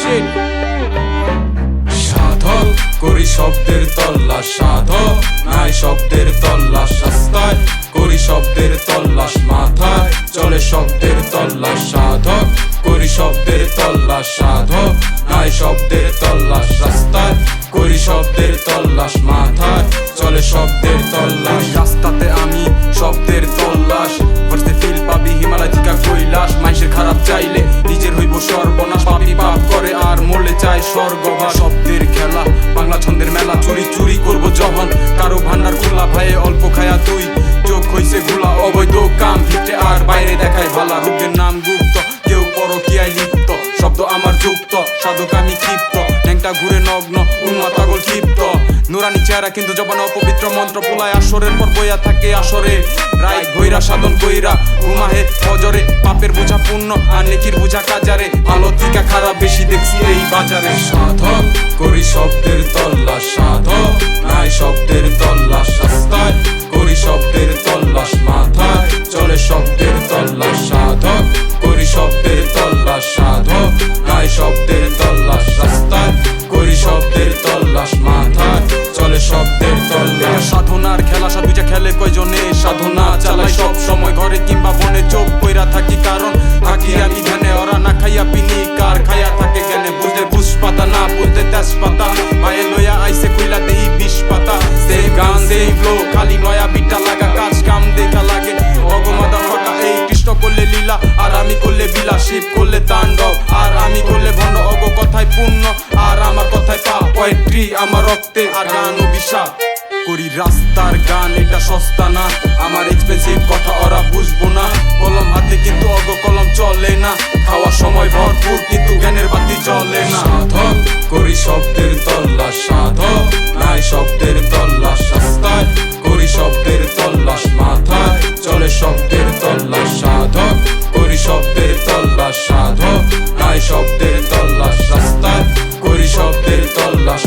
shit সাধক করি শব্দের তল্লাশ সাধক নাই শব্দের তল্লাশ রাস্তায় করি শব্দের তল্লাশ মাথায় চলে শব্দের তল্লাশ সাধক করি শব্দের তল্লাশ সাধক নাই শব্দের তল্লাশ রাস্তায় করি শব্দের তল্লাশ মাথায় চলে শব্দের তল্লাশ রাস্তাতে আমি শব্দের তল্লাশ ভার্সে ফিল পাবি হিমালয় থেকে কৈলাস মানুষের খারাপ চাইলে নিজের হইব সর্বনাশ পাপি পাপ করে আর মরলে চায় স্বর্গবাস শব্দের খেলা বাংলা ছন্দের মেলা চুরি চুরি করবো যখন কারো ভান্ডার খোলা ভাইয়ে অল্প খায়া তুই চোখ হইছে ঘোলা অবৈধ কাম ভিতরে আর বাইরে দেখায় ভালা রূপের নাম গুপ্ত কেউ পরকীয়ায় লিপ্ত শব্দ আমার যুক্ত সাধক আমি ক্ষিপ্ত ন্যাংটা ঘুরে নগ্ন উন্মাদ পাগল ক্ষিপ্ত নুরানি চেহারা কিন্তু জবান অপবিত্র মন্ত্র পোলায় আসরের পর বইয়া থাকে আসরে রায় ঘইরা সাধন কইরা ঘুমাহে ফজরে পাপের বোঝা পূর্ণ আর নেকির বোঝা কাজারে ভালো থেকে খারাপ বেশি দেখছি এই বাজারে সাধক করি শব্দের তল্লাশ সাধক নাই শব্দের তল্লাশ রাস্তায় করি শব্দের তল্লাশ মাথায় চলে শব্দের তল্লাশ সাধক করি শব্দের তল্লাশ সাধক নাই শব্দের তল্লাশ রাস্তায় করি শব্দের তল্লাশ মাথায় চলে শব্দের তল্লাশ সাধনার খেলা সাধুজা খেলে কয়জনে সাধনা চালাই সব সময় ঘরে কিংবা বনে চোখ কইরা থাকি কারণ থাকি আমি ধ্যানে ওরা না খাইয়া পিনি কার খাইয়া থাকে জ্ঞানে বুঝলে বুঝ পাতা না বুঝতে তেজ পাতা মায়ে লইয়া আইসে কইলা দেই 20 পাতা সেই গান সেই ফ্লো খালি নয়া বিটা লাগা কাজ কাম দেখা লাগে অগমাদা ফাঁকা এই কৃষ্ণ করলে লীলা আর আমি করলে বিলা শিব করলে তাণ্ডব আর আমি করলে ভণ্ড অগ কথায় পূর্ণ আর আমার কথায় পা পোয়েট্রি আমার রক্তে আর গান অভিশাপ করি রাস্তার গান এটা সস্তা না আমার এক্সপেন্সিভ কথা ওরা বুঝবো না কলম হাতে কিন্তু অগ কলম চলে না খাওয়ার সময় ভরপুর কিন্তু জ্ঞানের বাতি জ্বলে না সাধক করি শব্দের তল্লাশ সাধক নাই শব্দের তল্লাশ রাস্তায় করি শব্দের তল্লাশ মাথায় চলে শব্দের তল্লাশ সাধক করি শব্দের তল্লাশ সাধক নাই শব্দের তল্লাশ রাস্তায় করি শব্দের তল্লাশ